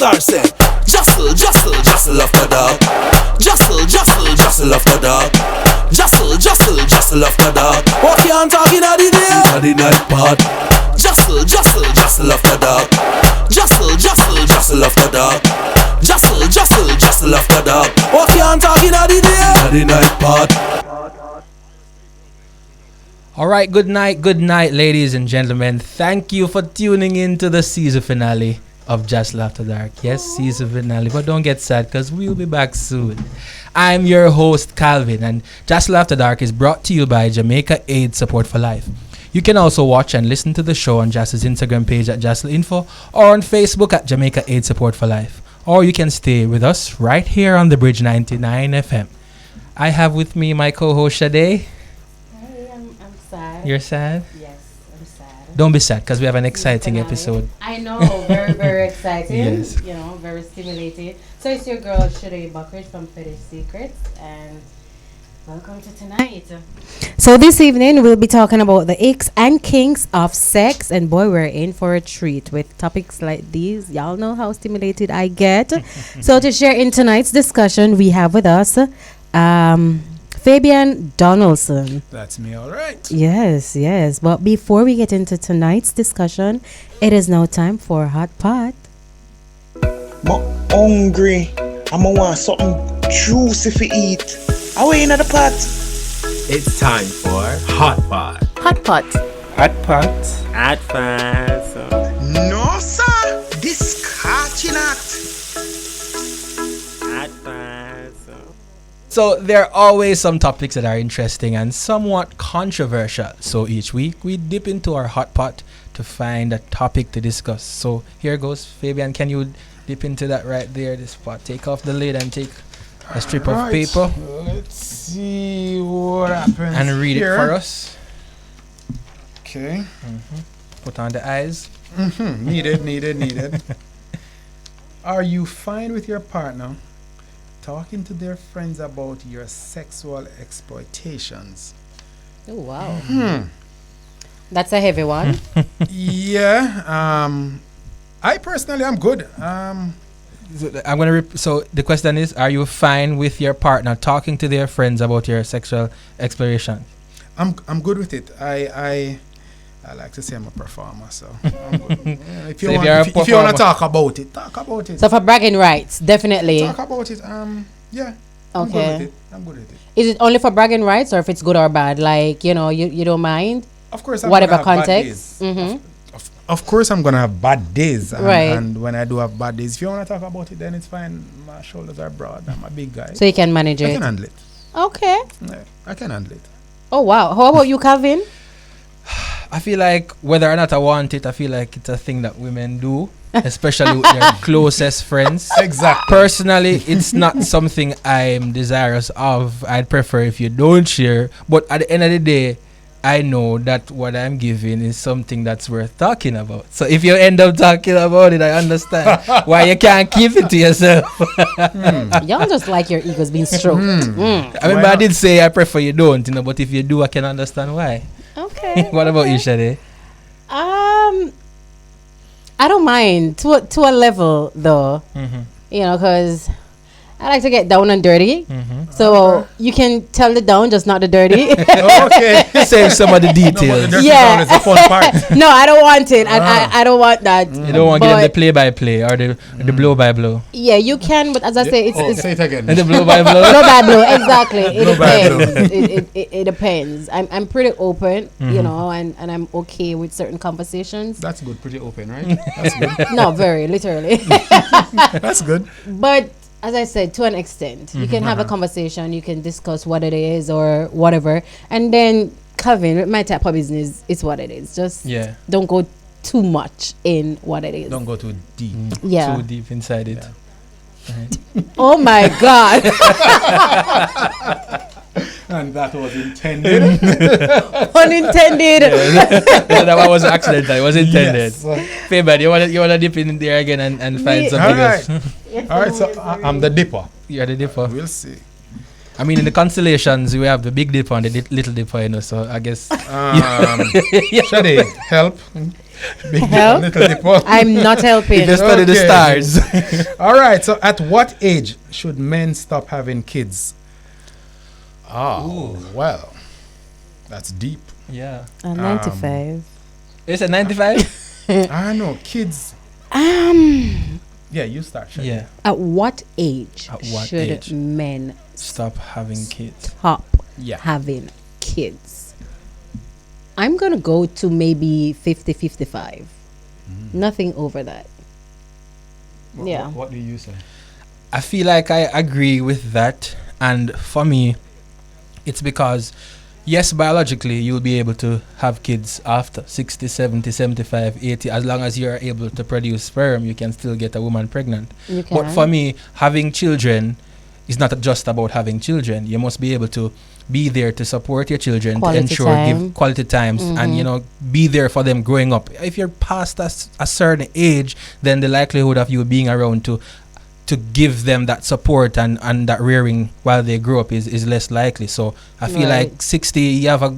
star say, JASL, JASL, JASL after dark. JASL, JASL, JASL after dark. JASL, JASL, JASL after dark. What you on talking at the day? At the night part. JASL, JASL, JASL after dark. JASL, JASL, JASL after dark. JASL, JASL, JASL after dark. What you on talking at the day? At the night part. All right, good night, ladies and gentlemen. Thank you for tuning in to the season finale of JASL After Dark. Yes, season finale, but don't get sad because we'll be back soon. I'm your host, Calvin, and JASL After Dark is brought to you by Jamaica AIDS Support for Life. You can also watch and listen to the show on JASL's Instagram page at JASL Info or on Facebook at Jamaica AIDS Support for Life. Or you can stay with us right here on the Bridge 99 FM. I have with me my co-host, Sade. Sad. You're sad? Yes, I'm sad. Don't be sad because we have an exciting episode. I know, very, very exciting. Yes. You know, very stimulating. So it's your girl, Sade Buckridge from Fetish Secrets, and welcome to tonight. So this evening, we'll be talking about the Icks and Kinks of sex, and boy, we're in for a treat with topics like these. Y'all know how stimulated I get. So to share in tonight's discussion, we have with us Fabian Donaldson. That's me, all right. Yes. But before we get into tonight's discussion, it is now time for Hot Pot. I'm hungry. I'm gonna want something juicy to eat. Away in the pot. It's time for Hot Pot. Hot Pot. Hot pot. Hot Pot. No, sir. This catching act. Hot Pot. So there are always some topics that are interesting and somewhat controversial. So each week we dip into our hot pot to find a topic to discuss. So here goes. Fabian, can you dip into that right there, this pot? Take off the lid and take a strip of paper. Let's see what happens and read here. it for us. Okay. Put on the eyes. Needed. Are you fine with your partner talking to their friends about your sexual exploitations? Oh, wow. That's a heavy one. Yeah. I personally am good. So the question is, are you fine with your partner talking to their friends about your sexual exploration? I'm good with it. I like to say I'm a performer, so I'm good. If you want to talk about it, talk about it. So for bragging rights, definitely. Talk about it. Yeah. Okay. I'm good with it. Is it only for bragging rights, or if it's good or bad? Like, you know, you don't mind? Of course. Whatever context. Of course, I'm gonna have bad days, Right. And when I do have bad days, if you want to talk about it, then it's fine. My shoulders are broad. I'm a big guy. So you can manage I it. can handle it. Okay. Yeah, I can handle it. Oh wow. How about you, Calvin? I feel like whether or not I want it, I feel like it's a thing that women do, especially with their closest friends. Exactly. Personally, it's not something I'm desirous of. I'd prefer if you don't share. But at the end of the day, I know that what I'm giving is something that's worth talking about. So if you end up talking about it, I understand why you can't keep it to yourself. Y'all just like your egos being stroked. I mean, but I did say I prefer you don't, but if you do, I can understand why. Okay. What about you, Shade? I don't mind to a level though. You know, because I like to get down and dirty. So you can tell the down, just not the dirty. Okay. Save some of the details. Yeah. It's a fun part. No, I don't want it. I don't want that. You don't want to get the play-by-play or the blow-by-blow. Yeah, you can, but as I say, it's Say it again. And the blow-by-blow. blow by blow. Exactly. It Blow by depends. It depends. I'm pretty open, you know, and I'm okay with certain conversations. That's good. Pretty open, right? That's good. No, very literally. That's good. But as I said, to an extent, you can have a conversation, you can discuss what it is or whatever, and then Calvin, with my type of business, it's what it is. Just don't go too much in what it is. Don't go too deep. Yeah. Too deep inside it. Right. Oh my God. And that was intended. Unintended. That one was accidental. It was intended. Yes. Fabian, you wanna dip in there again and find something else? All right, so I'm the dipper. You're the dipper. We'll see. I mean, in the constellations, we have the big dipper and the little dipper, so I guess. Shade, help. Big Help? little dipper. I'm not helping. Just study the Okay. stars. All right. So, at what age should men stop having kids? Oh, well, that's deep. Yeah. 95. Is it 95? I know kids. Um, Yeah, you start. Shadi. Yeah. at what age At what should age? men Stop having kids. stop Yeah. having kids? I'm going to go to maybe 50, 55. Nothing over that. Yeah. What do you say? I feel like I agree with that. And for me, it's because, yes, biologically, you'll be able to have kids after 60, 70, 75, 80. As long as you're able to produce sperm, you can still get a woman pregnant. You But can. for me, having children is not just about having children. You must be able to be there to support your children, Quality to ensure time. give quality times, and you know, be there for them growing up. If you're past a certain age, then the likelihood of you being around to give them that support and that rearing while they grow up is less likely. So I feel Right. like 60, you have a,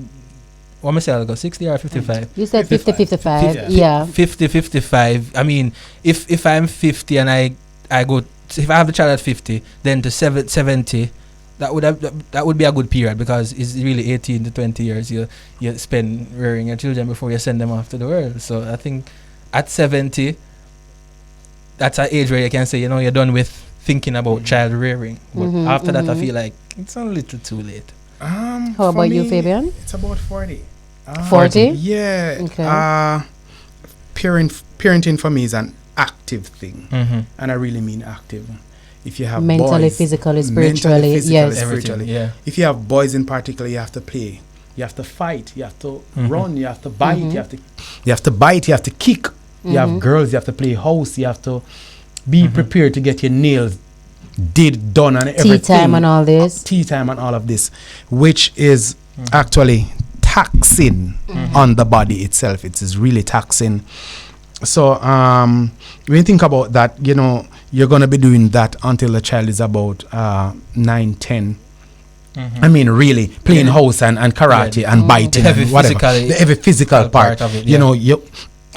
what am I saying, 60 or 55? You said 50, 55. 50. Yeah. 50, 55. I mean, if I'm 50 and I go, if I have the child at 50, then to 70, that would be a good period, because it's really 18 to 20 years you spend rearing your children before you send them off to the world. So I think at 70, that's an age where you can say, you know, you're done with thinking about child rearing. But after that, I feel like it's a little too late. How For about you, me, Fabian? It's about 40. 40? Yeah. Okay. Parenting for me is an active thing, Mm-hmm. and I really mean active. If you have Mentally, boys, physically, mentally, spiritually, physically, yes. spiritually. Yeah. If you have boys in particular, you have to play, you have to fight, you have to run, you have to bite, you have to bite, you have to kick. You have girls, you have to play house, you have to be prepared to get your nails done and everything. Tea time and all this. Tea time and all of this, which is actually taxing on the body itself. It is really taxing. So when you think about that, you know, you're going to be doing that until the child is about 9, 10. I mean, really playing house and karate and biting The heavy and whatever. physically- The heavy physical part of it, You yeah. know,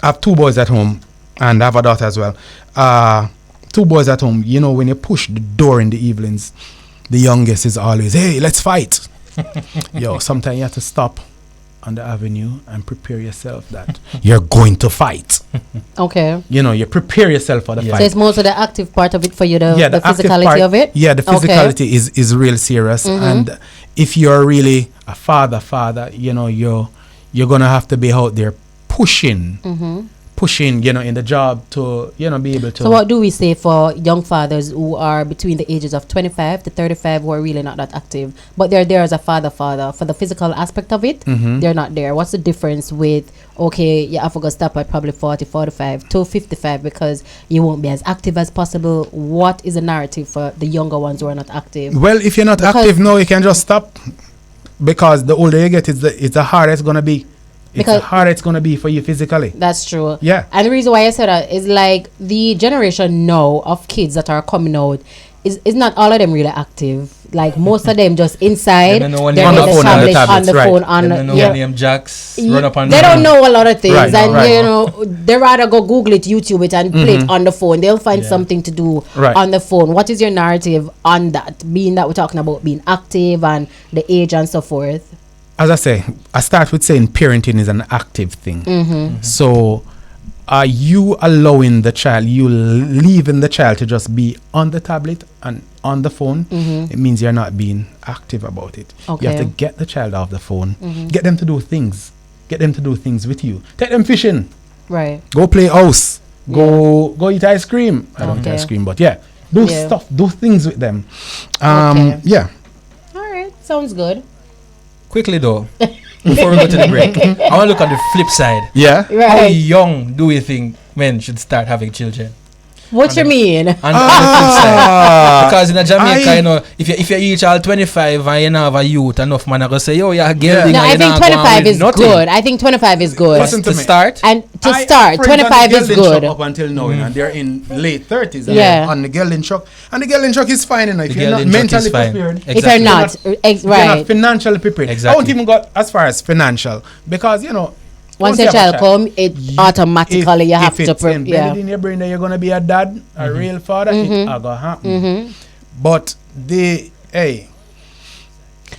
I have 2 boys at home and I have a daughter as well. 2 boys at home. You know, when you push the door in the evenings, the youngest is always, hey, let's fight. Yo, sometimes you have to stop on the avenue and prepare yourself that you're going to fight. Okay. You know, you prepare yourself for the Yeah. So fight. it's most of the active part of it for you, the active physicality part- of it? Yeah, the Okay. physicality is real serious. And if you're really a father, you know, you're gonna have to be out there pushing, you know, in the job to, you know, be able to. So what do we say for young fathers who are between the ages of 25 to 35 who are really not that active, but they're there as a father for the physical aspect of it? They're not there. What's the difference with, okay, you have to go stop at probably 40, 45 to 55 because you won't be as active as possible? What is the narrative for the younger ones who are not active? Well, if you're not Because- active now, you can just stop, because the older you get, it's the harder it's gonna be. It's the Because- harder it's gonna be for you physically. That's true. Yeah. And the reason why I said that is like the generation now of kids that are coming out is not all of them really active. Like most of them just inside. They don't know when they're they're in on the the phone, on the tablet, on tablets, the right. phone, on Then the, they know yeah. your name Jacks, run up on They don't know a lot of things, Right, and right. you know they rather go Google it, YouTube it, and play it on the phone. They'll find Yeah. something to do Right. on the phone. What is your narrative on that? Being that we're talking about being active and the age and so forth. As I say, I start with saying parenting is an active thing. So are you allowing the child, you leaving the child to just be on the tablet and on the phone? It means you're not being active about it. You have to Okay. get the child off the phone, get them to do things, with you. Take them fishing, Right. go play house, go eat ice cream. I don't eat Okay. ice cream, but yeah, do Yeah. stuff, do things with them. Okay. Yeah. All right. Sounds good. Quickly though, before we go to the break, I want to look on the flip side. Yeah. How Right. young do we think men should start having children? What you mean? On the flip side. Because in Jamaica, I- you know, if you reach all 25 and you not have a youth, enough man are gonna say, yo, you're a girl thing No, and I you think not going 25 with is nothing. good. I think 25 is good. Listen to To me. start, And to I start, have friends on the 25 is Gelding Truck good. up until now, you know, and they're in late 30s. Yeah. On the Gelding truck, and the Gelding truck is fine, you know, if the you're girl not in truck mentally is fine. prepared. If you're Exactly. not, You're not right. financially prepared. I Exactly. won't even go as far as financial, because you know, Once a child come, it automatically you have if to it's embedded in your brain that you're gonna be a dad, a real father, it gonna happen. But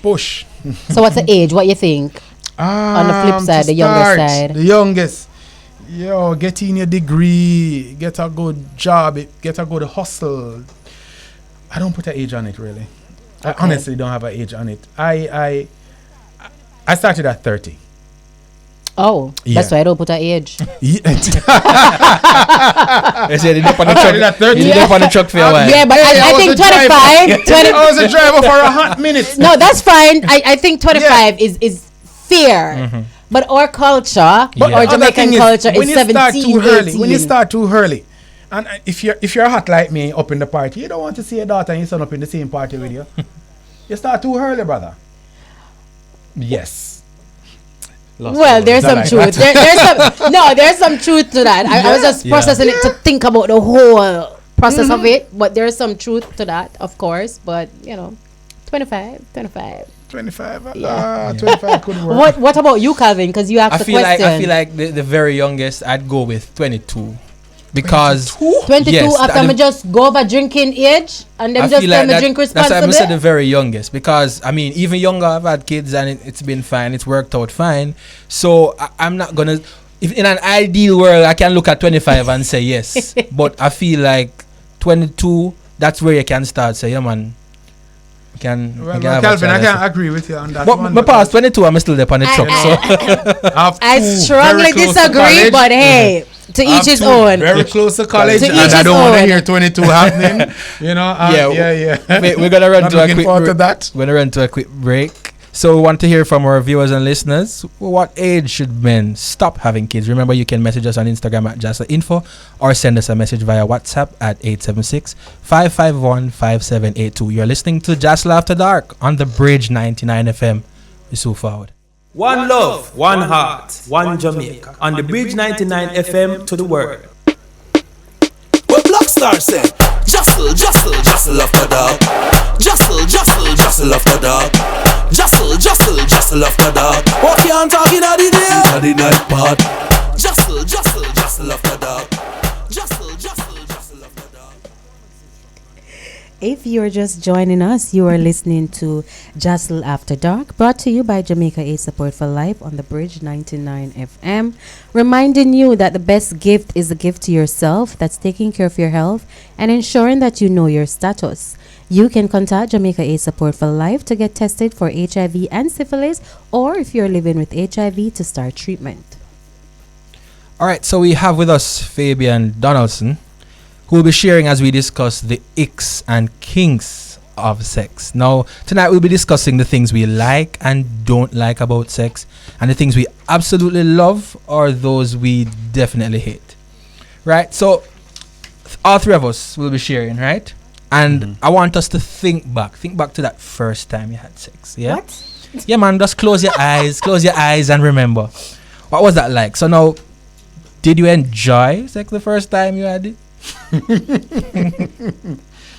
push. So what's the age? What you think? On the flip side, to the younger start, side. The youngest. Yo, get in your degree, get a good job, get a good hustle. I don't put an age on it really. I honestly don't have an age on it. I started at 30. Oh, Yeah. that's why I don't put an age. They said they did up on the truck. At You did up on the truck for a while. Yeah, but I think 25. 20, I was a driver for a hot minute. no, that's fine. I think 25 is fair. But our culture, our Other Jamaican thing culture when is you start 17, too early, 18. when you start too early, and if you're hot like me up in the party, you don't want to see your daughter and your son up in the same party with you. You start too early, brother. Yes. Well, there's some truth. There's some truth to that. I was just processing it to think about the whole process of it, but there's some truth to that, of course. But 25. 25. Yeah. 25 could work. What about you, Calvin? Because you asked the question. I feel like the very youngest, I'd go with 22. Because 22 yes, after me just go over drinking age and them just tell me drink that's why I responsibly. said the very youngest, because I mean even younger I've had kids and it's been fine, it's worked out fine. So I'm not gonna, if in an ideal world I can look at 25 and say yes, but I feel like 22, that's where you can start. Say, yeah man, Well, Calvin, I can't agree with you on that but one. my past 22, I'm still there on the truck. I strongly disagree, but hey, to each his own. Very close to college, To and each I his don't want to own. hear 22 happening. Yeah. We're gonna run Not to a looking quick forward to that. We're gonna run to a quick break. So we want to hear from our viewers and listeners. What age should men stop having kids? Remember, you can message us on Instagram at JASL.info or send us a message via WhatsApp at 876-551-5782. You're listening to JASL After Dark on the Bridge 99 FM. We so forward. One love, one heart, one Jamaica. On the Bridge 99 FM to the world. What Blackstar said, JASL after dark. JASL after dark. JASL after dark. What can't talk in the day? Inna the night part. JASL after dark. JASL after dark. If you're just joining us, you are listening to JASL After Dark, brought to you by Jamaica Aid Support for Life on the Bridge 99 FM, reminding you that the best gift is a gift to yourself that's taking care of your health and ensuring that you know your status. You can contact Jamaica Aid Support for Life to get tested for HIV and syphilis, or if you're living with HIV, to start treatment. All right, so we have with us Fabian Donaldson, who will be sharing as we discuss the Icks and Kinks of sex. Now, tonight we'll be discussing the things we like and don't like about sex, and the things we absolutely love or those we definitely hate. Right? So, all three of us will be sharing, right? And I want us to think back to that first time you had sex. Yeah? What? Yeah, man, just close your eyes and remember. What was that like? So now, did you enjoy sex the first time you had it?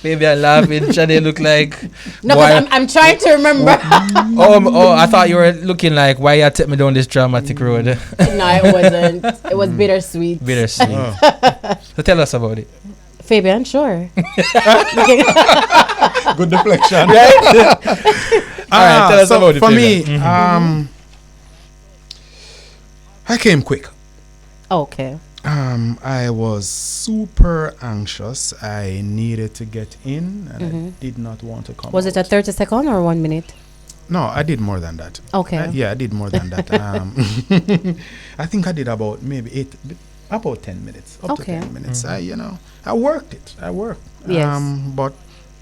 Maybe I'm laughing. Shade look like. No, because I'm trying to remember. I thought you were looking like, why you take me down this dramatic road? No, it wasn't. It was bittersweet. Bittersweet. So tell us about it. Fabian, sure. Good deflection. Right? All right, tell us so about it. for Fabian. me, I came quick. Okay. I was super anxious. I needed to get in, and I did not want to come Was out. it a 30-second or 1 minute? No, I did more than that. Okay. I did more than that. I think I did about maybe about 10 minutes. Up to 10 minutes. I worked it. Yes. But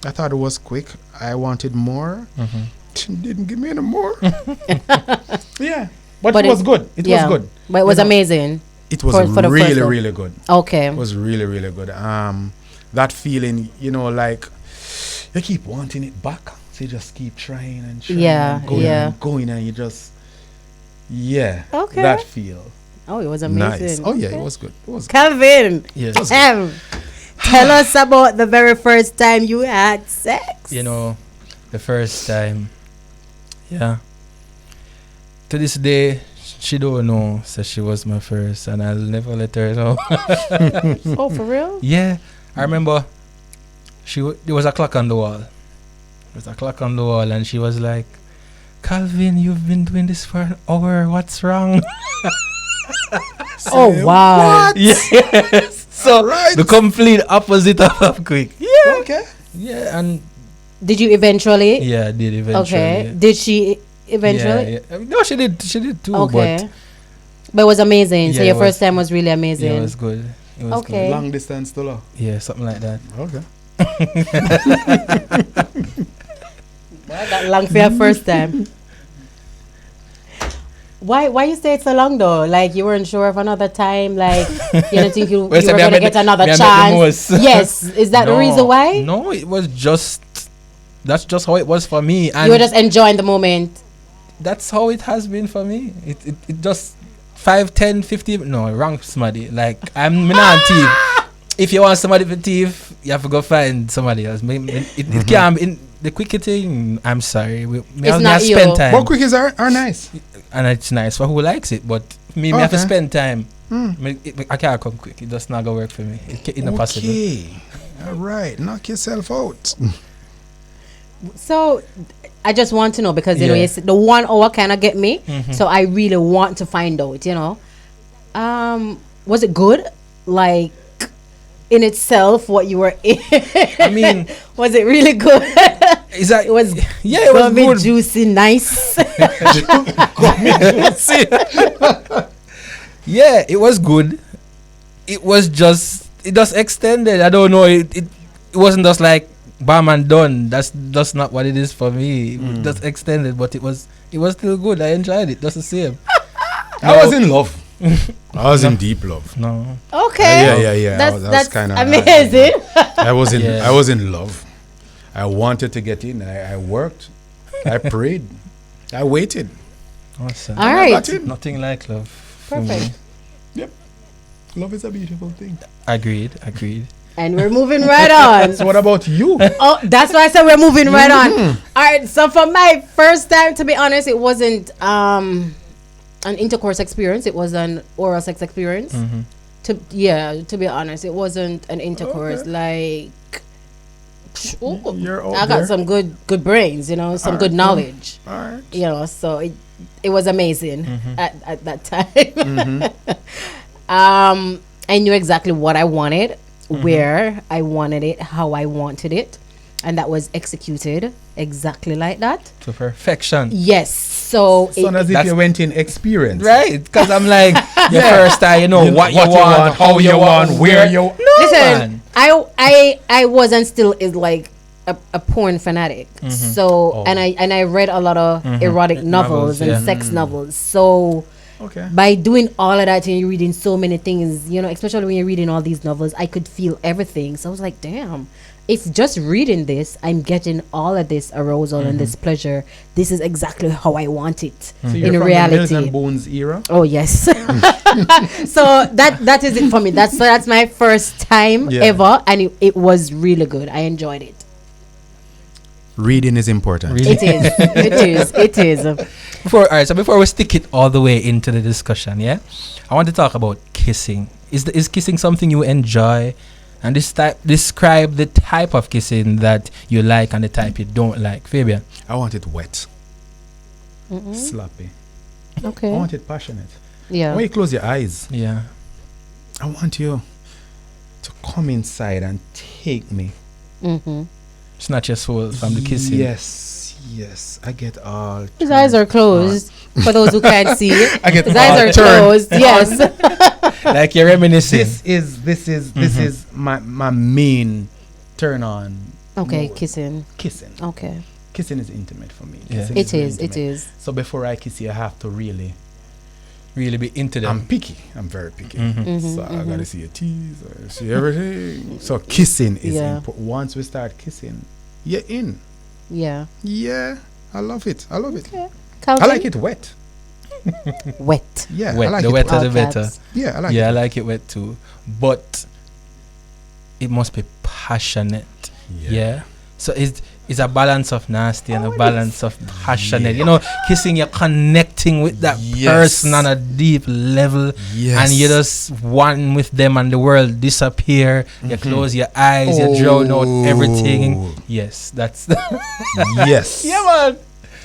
I thought it was quick. I wanted more. Didn't give me any more. Yeah. But it was good. It was good. But it was amazing. It was for the really, first one. really good. Okay. It was really, really good. That feeling, like you keep wanting it back. So you just keep trying and trying and going and you just, Okay. that feel. Oh, it was Nice. amazing. Oh, yeah, Okay. it was good. Calvin, Yes. tell us about the very first time you had sex. The first time. Yeah. To this day, she don't know. So she was my first, and I'll never let her know. Oh, for real? Yeah, I remember. There was a clock on the wall. There was a clock on the wall, and she was like, "Calvin, you've been doing this for an hour. What's wrong?" Oh, wow. Yes. So Right. the complete opposite of quick. Yeah. Okay. Yeah, and Did you eventually? yeah, I did eventually. Okay. Did she eventually? Yeah, yeah. No, she did. She did too. Okay. But it was amazing. So Yeah, your it first was- time was really But amazing. yeah, it was good. It was Okay. Long distance to love. good. Yeah, something like that. Okay. Well, that long for your first time. Why you stayed so long though? Like you weren't sure of another time. Like you didn't think you Well, were so me I gonna met get the- another me I met the chance. most. Yes, is that the No, reason why? No, it was just. That's just how it was for me, and You were just enjoying the moment. that's how it has been for me. It just 5, 10, 15. No, wrong somebody. Like I'm not thief. If you want somebody for thief, you have to go find somebody else. It can't be in the quickie thing. I'm sorry. We It's have not to you. spend time, But quickies are nice. and it's nice for who likes it. But me have to Okay. spend time. Mm. I can't come quick. It does not go work for me. It's not possible. Okay. All right. Knock yourself out. So I just want to know because you know Yeah. it's the 1 hour kind of get me. Mhm. So I really want to find out. You know, was it good? Like in itself, what you were in. I mean, was it really good? is that It was yeah, it was gummy, good. juicy, nice. Yeah, it was good. It was just extended. I don't know. It wasn't just like bam and done. That's not what it is for me. It just extended, but it was still good. I enjoyed it. That's the same. I was in love. I was in deep love. No. Okay. Yeah. That's That's kinda- amazing. I was in. Yeah. I was in love. I wanted to get in. I worked. I prayed. I waited. Awesome. All I right. got in. Nothing like love. for me. Perfect. Love is a beautiful thing. Agreed. And we're moving right on. So what about you? Oh, that's why I said we're moving right on. All right. So for my first time, to be honest, it wasn't an intercourse experience. It was an oral sex experience. Mm-hmm. To be honest, it wasn't an intercourse. Like, ooh, You're out I got there. some good brains. You know, some All good right, knowledge. All right. You know, so it was amazing Mm-hmm. at that time. I knew exactly what I wanted, where I wanted it, how I wanted it, and that was executed exactly like that. To perfection. Yes. So So as if That's- you went in experience. Right, because I'm like your first time, you know what you want, how you want, where you. No, listen, man. I wasn't still is like a porn fanatic. So and I read a lot of erotic novels Novels, and yeah. sex novels. So Okay. by doing all of that and you're reading so many things, you know, especially when you're reading all these novels, I could feel everything. So I was like, damn, if just reading this, I'm getting all of this arousal and this pleasure. This is exactly how I want it So you're in from the Mills reality. and Bones era. Oh yes. So that is it for me. That's my first time Yeah. ever, and it was really good. I enjoyed it. Reading is important. Really? It is. It is. Before we stick it all the way into the discussion, yeah, I want to talk about kissing. Is kissing something you enjoy? And describe the type of kissing that you like and the type you don't like, Fabian. I want it wet, sloppy. I Okay. want it passionate. Yeah. When you close your eyes, Yeah. I want you to come inside and take me. Mm-hmm. Snatch your soul from the kissing. Yes. I get all. His eyes are closed. For those who can't see, I get his all eyes are turned. closed. Yes. Like you're reminiscing. This is my main turn on. Okay, mode. kissing. Kissing. Okay. Kissing is intimate for me. Yeah. Kissing It very is. It intimate. is. So before I kiss you, I have to really. Really be into them. I'm picky. I'm very picky. Mm-hmm, So I gotta see your teeth. I gotta see everything. So kissing is Yeah. important. Once we start kissing, you're in. Yeah. Yeah, I love it. I love it. I Calvin? like it wet. Wet. Yeah, Wet. I like The it wetter wet. the All better. caps. Yeah, I like Yeah, I it. like it wet too. But it must be passionate. Yeah. So is a balance of nasty and a balance of passionate. You know, kissing, you're connecting with that person on a deep level, and you just one with them, and the world disappear. You close your eyes, you drown out everything. Yes, that's Yes. yeah, man.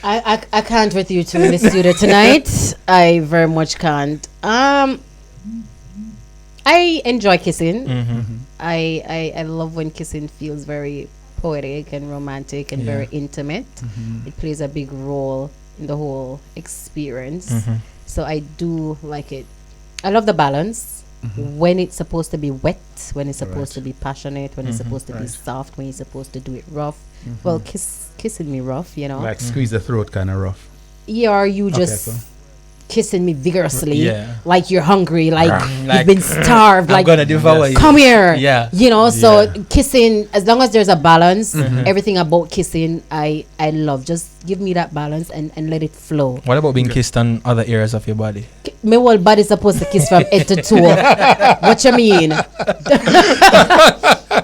I can't with you two in the studio tonight. I very much can't. I enjoy kissing. I love when kissing feels very poetic and romantic and very intimate. It plays a big role in the whole experience. So I do like it. I love the balance. When it's supposed to be wet, when it's supposed to be passionate, when it's supposed to be soft, when you're supposed to do it rough. Well, kissing me rough, you know. Like squeeze the throat kind of rough. Yeah, or you just cool. kissing me vigorously, Yeah. like you're hungry, like Like, you've been starved, I'm like gonna devour you. come here. Yeah. You know, so kissing, as long as there's a balance, everything about kissing, I love. Just give me that balance and let it flow. What about being kissed on other areas of your body? My whole body's supposed to kiss from head to toe. What you mean?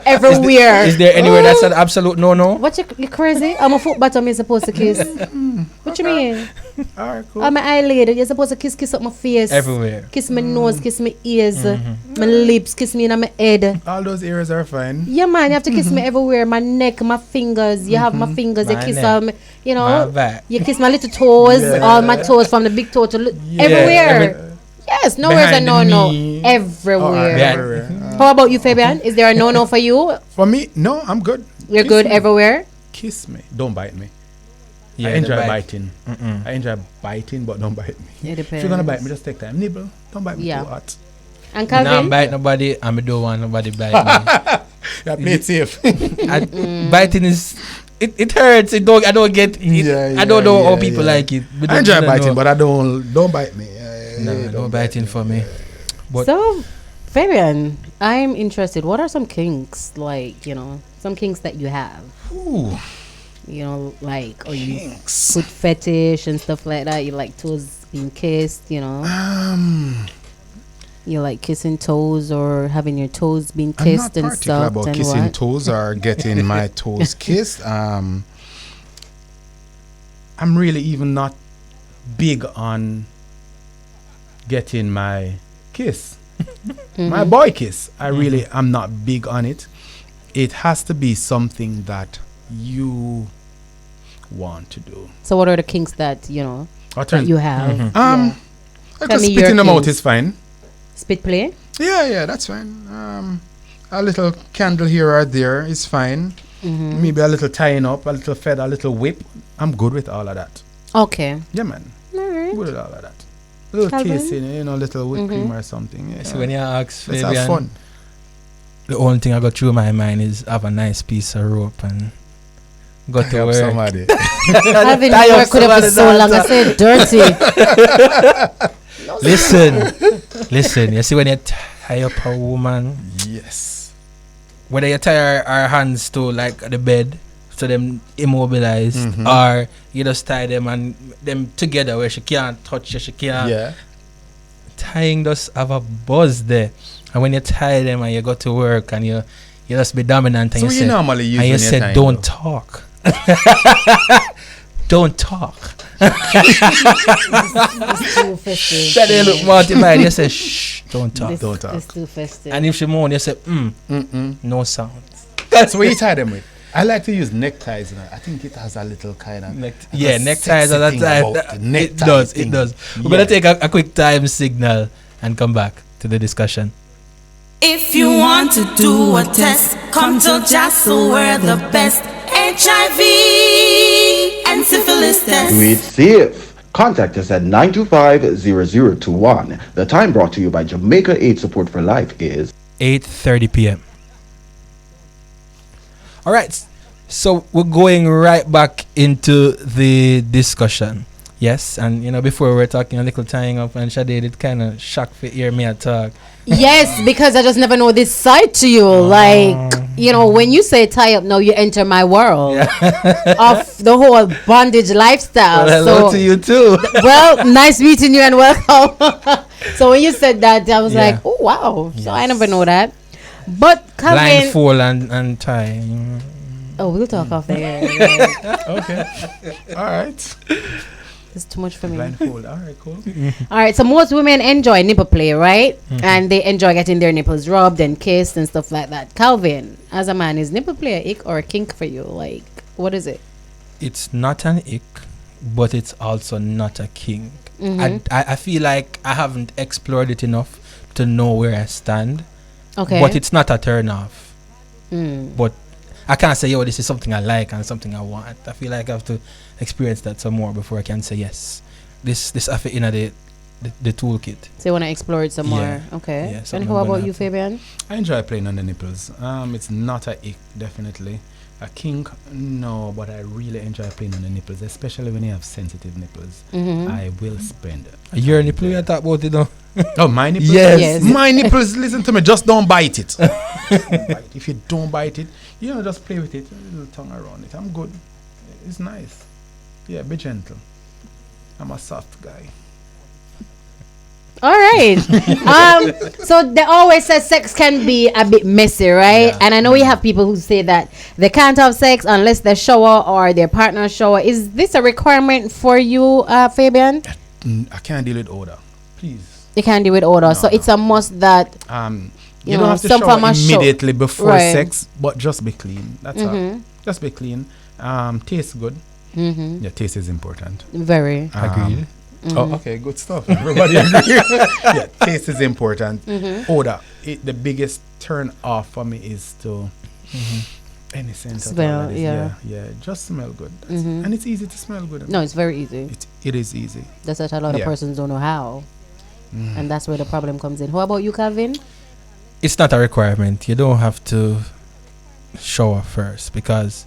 Everywhere. Is there anywhere that's an absolute no-no? What you crazy? I'm a foot bottom, you're supposed to kiss. What you mean? Alright, cool. I'm an eyelid, you're supposed to kiss up my face. Everywhere. Kiss my nose, kiss my ears, my lips, kiss me in my head. All those areas are fine. Yeah, man, you have to kiss me everywhere. My neck, my fingers. You have my fingers. You My kiss neck. all my, you My know. back. You kiss my little toes, all my toes from the big toe to everywhere. Yes, nowhere's a Behind the no-no. knee. Everywhere. Yeah. Everywhere. How about you, Fabian? Is there a no-no for you? For me, no, I'm good. You're Kiss good me. everywhere? Kiss me. Don't bite me. Yeah, I the enjoy bite. biting. I enjoy biting, but don't bite me. It If you're gonna depends. bite me, just take time. Nibble. Don't bite me Yeah. too hot. And Now I'm Calvin? bite nobody, and I don't want nobody bite me. Yeah, play it safe. Biting is it hurts. I don't get it. I don't know how people like it. But I enjoy don't biting, know. but I don't bite me. No biting for me. But So, Fabian, I'm interested. What are some kinks, like, you know, some kinks that you have? Ooh, You know, like, or you kinks. foot fetish and stuff like that. You like toes being kissed, you know. You like kissing toes or having your toes being I'm kissed not and particular stuff. about And kissing what? toes or getting my toes kissed. I'm really even not big on getting my kiss. My boy kiss. I'm not big on it. It has to be something that you want to do. So, what are the kinks that you know Or that turn, you have? Yeah. I Tell just me spit your in the mouth kinks. is fine. Spit play. Yeah, that's fine. A little candle here or there is fine. Maybe a little tying up, a little feather, a little whip. I'm good with all of that. Okay. Yeah, man. All right. Good with all of that. A little Calvin? tasting, you know, little whipped cream or something. Yeah. so when you ask Let's have Fabian, fun. the only thing I got through my mind is have a nice piece of rope and go to Help work. somebody. I've been Tie up working with for so somebody long. I said dirty. Listen. You see when you tie up a woman, Yes. whether you tie her hands to like the bed, so them immobilized, or you just tie them and them together where she can't touch you, she can't. Yeah. Tying does have a buzz there, and when you tie them and you go to work and you just be dominant and So you you say, normally use and you when you're said tying, don't though? talk. Don't talk. It's too festive. That they look mortified. You say shh, don't talk. This- Don't talk. It's too festive. And if she moan, you say no sound. So what you tie them with? I like to use neckties. You know. I think it has a little kind of Yeah, neckties are that thing time. about the It necktie does. thing. It does. We're Yeah. gonna take a quick time signal and come back to the discussion. If you want to do a test, come to JASL, we're the best. HIV and syphilis test. Do it safe. Contact us at 925-0021. The time brought to you by Jamaica Aid Support for Life is 8:30 p.m. All right, so we're going right back into the discussion. Yes, and you know, before we were talking a little tying up, and Sade did kind of shock for hear me talk. Yes, because I just never know this side to you. Like, you know, when you say tie up, now you enter my world of the whole bondage lifestyle. Well, hello so, to you too. well, nice meeting you and welcome. So when you said that, I was Yeah. like, oh wow. So I never know that. But Calvin, Blindfold and tie. Oh, we'll talk off the air. Like, Okay. All right. it's too much for me. Blindfold. All right, cool. All right, so most women enjoy nipple play, right? And they enjoy getting their nipples rubbed and kissed and stuff like that. Calvin, as a man, is nipple play a ick or a kink for you? Like, what is it? It's not an ick, but it's also not a kink. I feel like I haven't explored it enough to know where I stand. Okay. But it's not a turn off. Mm. But I can't say, yo, this is something I like and something I want. I feel like I have to experience that some more before I can say yes. This I fit in the toolkit. So you want to explore it some Yeah. more? Okay. Yeah, And something how I'm about gonna you, have to- Fabian? I enjoy playing on the nipples. It's not a ick, definitely. A kink, no, but I really enjoy playing on the nipples, especially when you have sensitive nipples. I will spend Your nipple, you talk about it though. Oh, my nipples? Yes. Yes. My nipples, listen to me, just don't bite it. Don't bite. If you don't bite it, just play with it, a little tongue around it. I'm good. It's nice. Yeah, be gentle. I'm a soft guy. All right. So they always say sex can be a bit messy, right? Yeah. And I know we have people who say that they can't have sex unless they shower or their partner shower. Is this a requirement for you, Fabian? I can't deal with odor. Please. You can't do it order. So it's a must that You know, don't have to some form shower of show- immediately before Right. sex, but just be clean. That's all. Just be clean. Tastes good. Yeah, taste is important. very. Agreed. Oh, okay, good stuff. Everybody agree. Yeah, taste is important. Odor. The biggest turn off for me is to any scent at all Smell, that is- yeah. yeah, just smell good. That's it. And it's easy to smell good. No, it's very easy. It is easy. That's what a lot of Yeah. persons don't know how. And that's where the problem comes in. How about you, Calvin? It's not a requirement. You don't have to shower first, because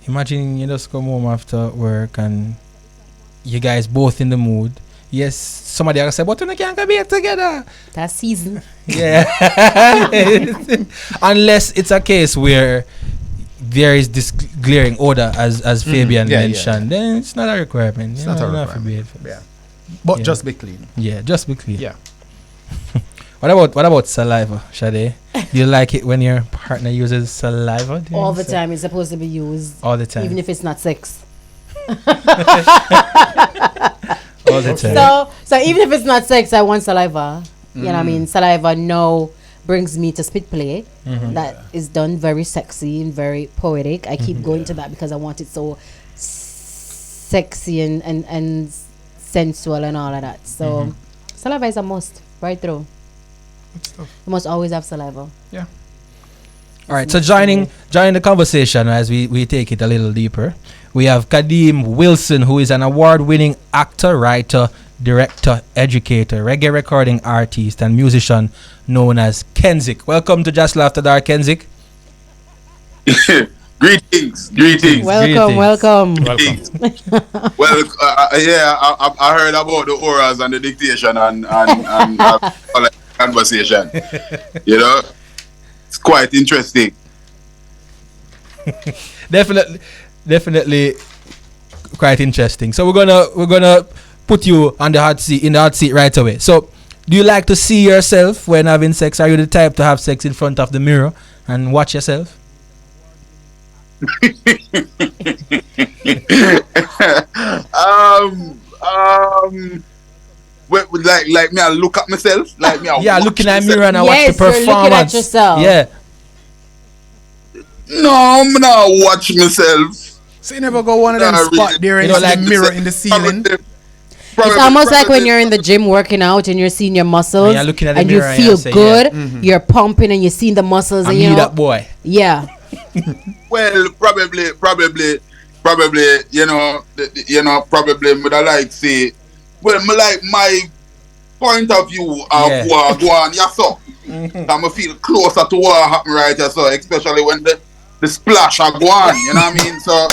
imagine you just come home after work and you guys both in the mood. Yes, somebody else say, but you can't be together. That's season. Yeah. Unless it's a case where there is this glaring odor, as Fabian Yeah, yeah, mentioned, then it's not a requirement. It's You not know, a you don't have to be requirement. it. Yeah. But Yeah. just be clean. Yeah, just be clear. Yeah. What about saliva, Sade? You like it when your partner uses saliva? do you All the say? time. It's supposed to be used. All the time. Even if it's not sex. All the time. So even if it's not sex, I want saliva. You know what I mean? Saliva now brings me to spit play. That is done very sexy and very poetic. I keep going to that because I want it so sexy and sensual and all of that. So saliva is a must right through. You must always have saliva. Yeah. All right, so joining the conversation as we take it a little deeper, we have Kadeem Wilson, who is an award-winning actor, writer, director, educator, reggae recording artist, and musician known as Kenzik. Welcome to JASL After Dark, Kenzik. Greetings. Welcome. Well, I heard about the auras and the dictation and all that conversation. You know, it's quite interesting. Definitely quite interesting. So we're gonna put you on the hot seat right away. So, do you like to see yourself when having sex? Are you the type to have sex in front of the mirror and watch yourself? Like me, I look at myself. Like me, I Yeah, watch looking at myself. mirror and I watch the Yes, you're looking at performance. yourself. Yeah. No, I'm not watch myself. So you never go one of them Nah, spot really. there and You you know, see like the mirror in the ceiling. It's almost like when you're in the gym working out and you're seeing your muscles And you're looking at the and you mirror and feel you say, good. You're pumping and you're seeing the muscles I and you need know. that boy. Yeah. Well, probably, probably, would I like say, well, me like my point of view of Yeah. what go on, yeah, so. I feel closer to what happen right here, so especially when the splash are go on, you know what I mean? So,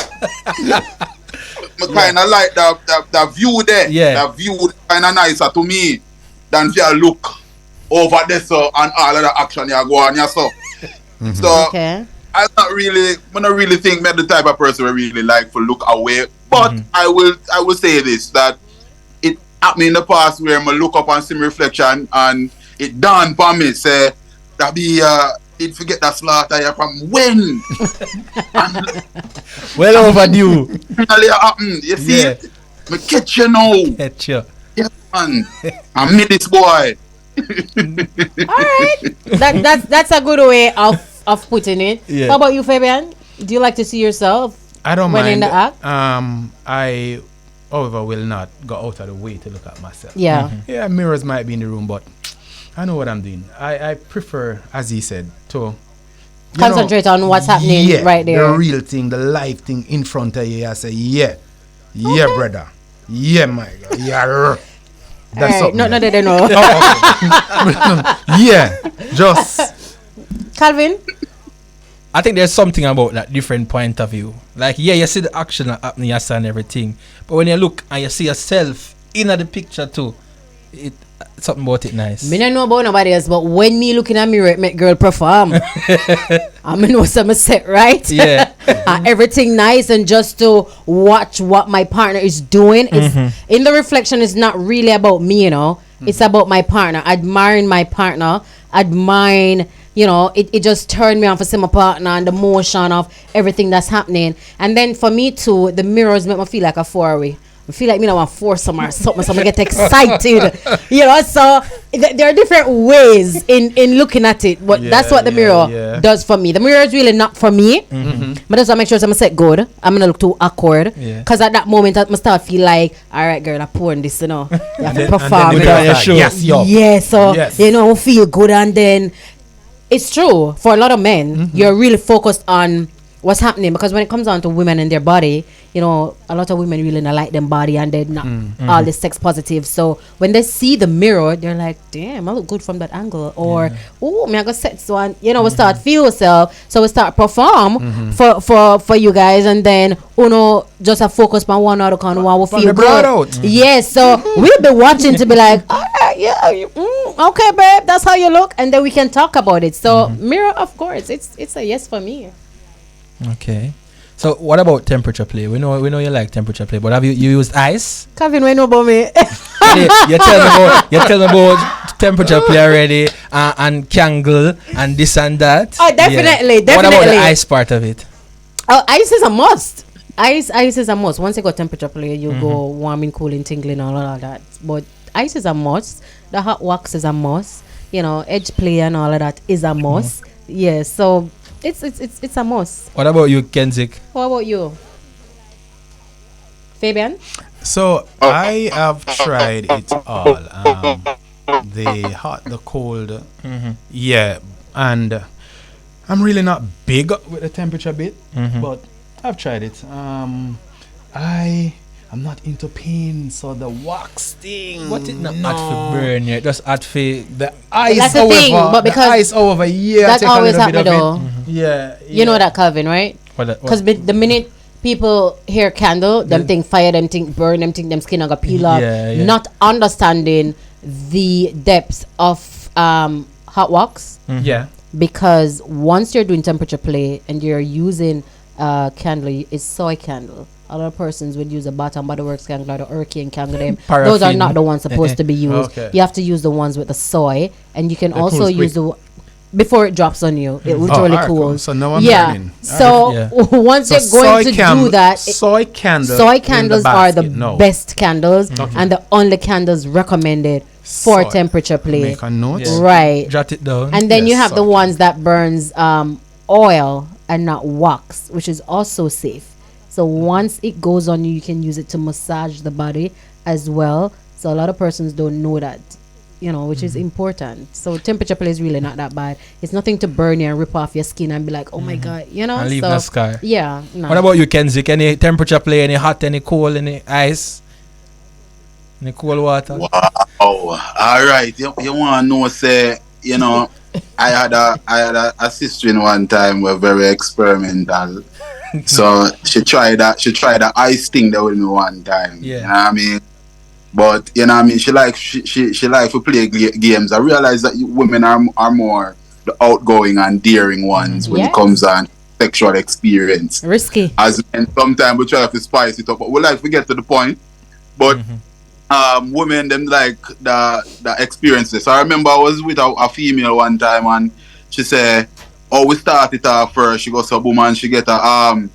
I kind of like the view there. Yeah. The view kind of nicer to me than if you look over there, so, and all of the action you go on, yeah, so. So, Okay. I don't really think me the type of person who really like to look away. But I will say this, that it happened in the past where I look up and see my reflection and it dawned upon me say that be Did forget that slaughter here from when? Well overdue. Finally happened. You see Yeah. it? Me catch you now. Catch you. Yeah, man. I meet this boy. All right. That's a good way of putting it. Yeah. How about you, Fabian? Do you like to see yourself I don't when mind. in the act? I, however, will not go out of the way to look at myself. Yeah. Yeah, mirrors might be in the room, but I know what I'm doing. I prefer, as he said, to Concentrate on what's happening right there. The real thing, the live thing in front of you. I say, yeah, brother, yeah, my God, yeah. That's All right. No, they don't know. Oh, okay. Yeah, just Calvin? I think there's something about that different point of view. Like, yeah, you see the action happening, you see and everything. But when you look and you see yourself in the picture too, something about it nice. Me don't know about nobody else, but when me look in a mirror, it make girl perform. I mean, what's I'm set, right? Yeah. Everything nice, and just to watch what my partner is doing. Is in the reflection is not really about me, you know. It's about my partner. Admiring my partner. Admiring, you know, it just turned me on for see my partner and the motion of everything that's happening. And then for me too, the mirrors make me feel like a four-way. I feel like me know want to force some or something, so I get excited, you know. So there are different ways in looking at it, but that's what the mirror does for me. The mirror is really not for me, but that's why I make sure I'm set good. I'm gonna look too awkward, because at that moment I start feel like, all right, girl, I'm pouring this, you know, you have to perform. You know, feel good, and then it's true for a lot of men. You're really focused on what's happening, because when it comes down to women and their body, you know, a lot of women really not like them body, and they're not all this sex positive. So when they see the mirror, they're like, damn, I look good from that angle, or oh, me I got set, so and, you know, we start feel yourself, so we start perform for you guys, and then you know, just a focus on one other kind of one will feel good. Yes, so we'll be watching to be like, all right, yeah, okay, babe, that's how you look, and then we can talk about it. So mirror, of course, it's a yes for me. Okay. So what about temperature play? We know you like temperature play, but have you used ice? Kevin, we know about me. you tell me about temperature play already, and Kangle and this and that. Oh, definitely. What about the ice part of it? Oh, ice is a must. Ice is a must. Once you got temperature play, you go warming, cooling, tingling, all of that. But ice is a must. The hot wax is a must. You know, edge play and all of that is a must. Yeah, so it's a must. What about you, Kenzik? What about you, Fabian? So I have tried it all. The hot, the cold, yeah, and I'm really not big with the temperature bit, but I've tried it. I'm not into pain, so the wax thing. What it not hot for burn yet? Just hot for the ice. That's the thing, but because the ice over, that always happens though. Yeah, you know that, Calvin, right? Because the minute people hear candle, them think fire, them think burn, them think them skin are gonna peel off. Not understanding the depths of hot wax. Yeah. Because once you're doing temperature play and you're using candle, it's soy candle. A lot of persons would use a Bath and Body Works candle or the Hurricane candle. Those are not the ones supposed to be used. You have to use the ones with the soy, and you can also use the before it drops on you. It literally cools. Cool. So now I'm learning. So once you're going to do that, soy candles are the best candles and the only candles recommended for temperature play. Make a note. Right. Jot it down. And then you have the ones that burns oil and not wax, which is also safe. So once it goes on you, you can use it to massage the body as well. So a lot of persons don't know that, you know, which is important. So temperature play is really not that bad. It's nothing to burn you and rip off your skin and be like, oh my God, you know. And leave no scar. Yeah. No. What about you, Kenzik? Any temperature play, any hot, any cold, any ice? Any cold water? Wow. All right. You want to know, say, you know, I had a sister in one time were very experimental. So she tried the ice thing there with me one time. Yeah. You know what I mean? But you know what I mean, she like to play games. I realize that women are more the outgoing and daring ones when it comes on sexual experience. Risky. As men, sometimes we try to spice it up, but we like to get to the point. But women them like the experiences. So I remember I was with a female one time and she said, Oh, we started off first. She goes to boom and she get a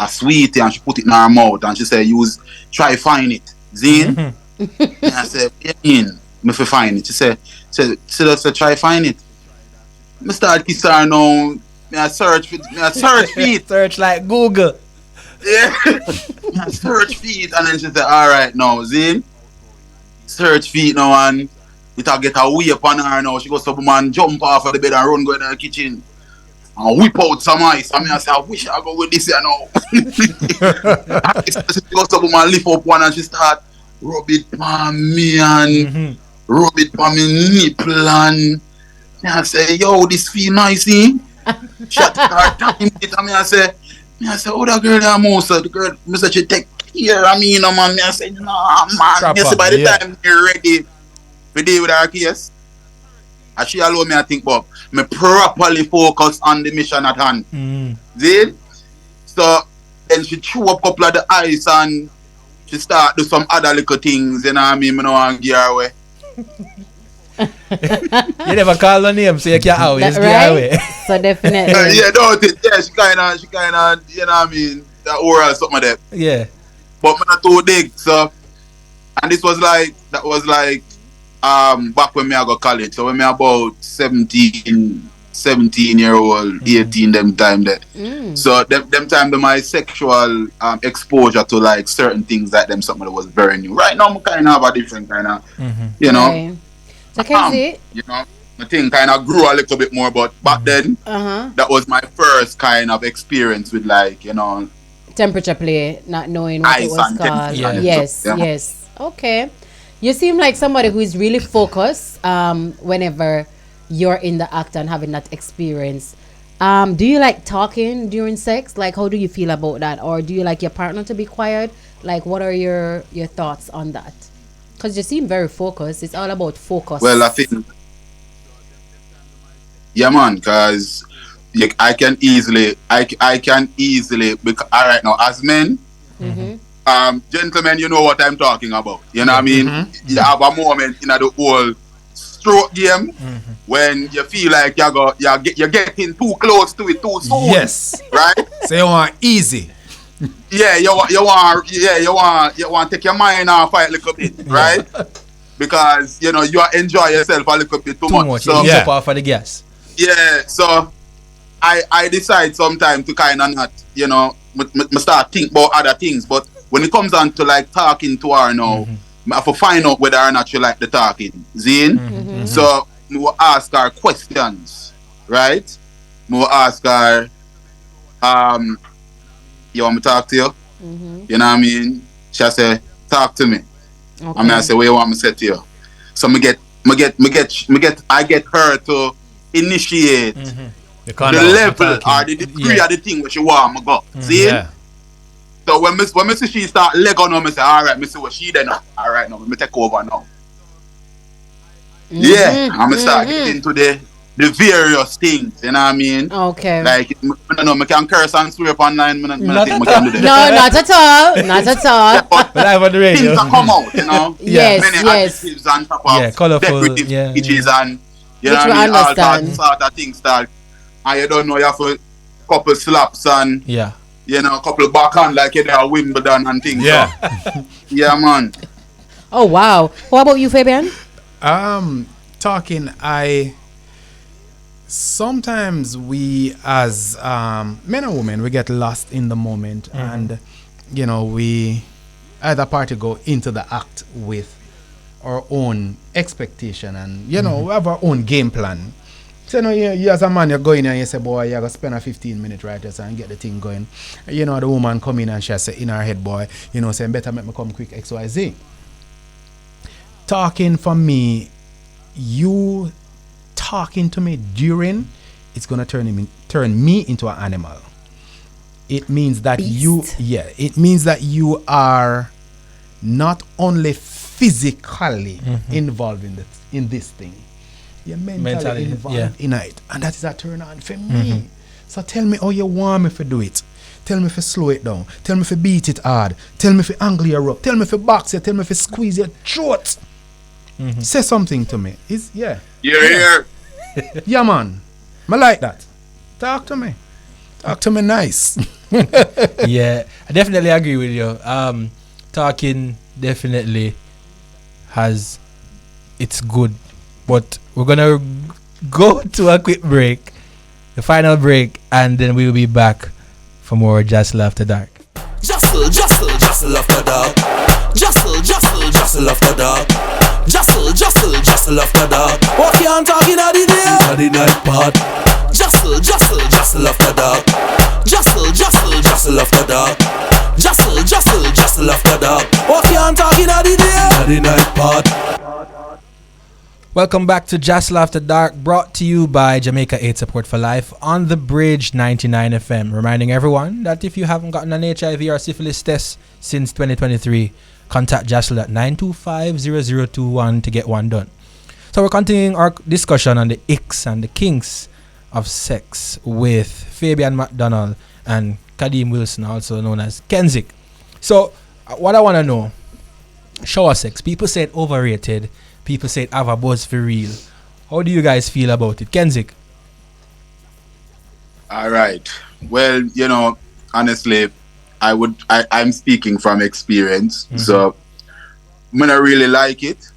sweetie and she put it in her mouth and she said, try find it. Zine? And I said, what do you mean? Me fi find it. She said, try find it. Me start kiss her now. Me I search for it. Search like Google. Yeah. Me I search for it. And then she said, alright now, Zine. Search for it now and it'll get a whip on her now. She goes to boom and jump off of the bed and run go in the kitchen. And whip out some ice. I mean, I say, I wish I go with this here now. She goes up and lift up one and she start rub it on me and rub it on me nipple and I say, yo, this feel nice, eh? She start tapping it and I say, oh, that girl there, Mosa, the girl, I say, she take care of me, no man. I say, nah, man. You see, by the time you're ready to deal with her case, and she allow me, I think, but me properly focus on the mission at hand. See? So then she chew up a couple of the ice and she start do some other little things, you know what I mean? I don't want to give her away. You never call her name, so you can't always give her away. So definitely. Yeah, don't it? Yeah, she kinda, you know what I mean? That oral something like that. Yeah. But I'm not too big, so and this was like back when me I go college. So when me about 17-year-old, 18 them time there. So them time my sexual exposure to like certain things like them something that was very new. Right now I'm kinda have a different kinda you know. Right. So Kenzie, you know, my thing kinda grew a little bit more, but back then that was my first kind of experience with like, you know, temperature play, not knowing what it was called. Yes. Okay. You seem like somebody who is really focused whenever you're in the act and having that experience. Do you like talking during sex? Like, how do you feel about that? Or do you like your partner to be quiet? Like, what are your thoughts on that? Because you seem very focused. It's all about focus. Well, I think, yeah, man, because I can easily, because, all right now, as men, gentlemen, you know what I'm talking about. You know what I mean? You have a moment in the whole stroke game when you feel like you're getting too close to it too soon. Yes. Right? So you want easy. Yeah, you want to take your mind off a little bit, right? Because you know you enjoy yourself a little bit too much. So you jump off of the gas. Yeah, so I decide sometimes to kind of not, you know, me start think about other things. But when it comes on to like talking to her now, I have to find out whether or not she like the talking. Zine? So I will ask her questions, right? I will ask her, you want me to talk to you? You know what I mean? She'll say, talk to me. Okay. I say, what you want me to say to you? So I get her to initiate the level or the degree of the thing which you want me go. See? Yeah. So when me see she start leg on, me say, alright, me see what she done. Alright, now me take over now. Yeah, I'm gonna start getting into the various things, you know what I mean? Okay. Like, I don't know, I can curse and swear up online. I think I can do that. No, not at all. Not at all. Yeah, but live on the radio. Things that come out, you know? Yes, many adjectives on top of colorful, decorative speeches and, you know which what I mean? Understand. All sort of things that, and you don't know, you have a couple slaps and, you know, a couple backhand like you there at Wimbledon and things. Yeah. So, yeah, man. Oh, wow. What about you, Fabian? Talking, sometimes we as men and women, we get lost in the moment and, you know, we either party go into the act with our own expectation and, you know, we have our own game plan. So, you know, you as a man, you're going and you say, boy, you're going to spend a 15 minute right there and get the thing going. You know, the woman come in and she say in her head, boy, you know, saying, better make me come quick, XYZ. Talking for me, you talking to me during, it's going to turn me into an animal. It means that it means that you are not only physically involved in this thing, you're mentally involved in it, and that is a turn on for me. So tell me how you want me to do it. Tell me if you slow it down. Tell me if you beat it hard. Tell me if you angle your up. Tell me if you box it. Tell me if you squeeze your throat. Say something to me. You're here. Yeah, man. I like that. Talk to me. Talk to me nice. Yeah, I definitely agree with you. Talking definitely has it's good, but we're gonna go to a quick break, the final break, and then we'll be back for more JASL After Dark. JASL, JASL, JASL After Dark. JASL, JASL, JASL After Dark. JASL, JASL, JASL After Dark. What you talking at the day? At the night part. JASL, JASL, JASL After Dark. JASL, JASL, JASL After Dark. JASL, JASL, JASL After Dark. What you talking at the day? At the night part. Welcome back to JASL After Dark, brought to you by Jamaica Aid Support for Life on the Bridge 99 FM. Reminding everyone that if you haven't gotten an HIV or syphilis test since 2023, contact JASL at 925-0021 to get one done. So we're continuing our discussion on the Icks and the Kinks of sex with Fabian McDonald and Kadeem Wilson, also known as Kenzik. So what I want to know, shower sex. People say it overrated. People say it have a buzz for real. How do you guys feel about it? Kenzik? All right. Well, honestly, I'm speaking from experience. Mm-hmm. So I don't really like it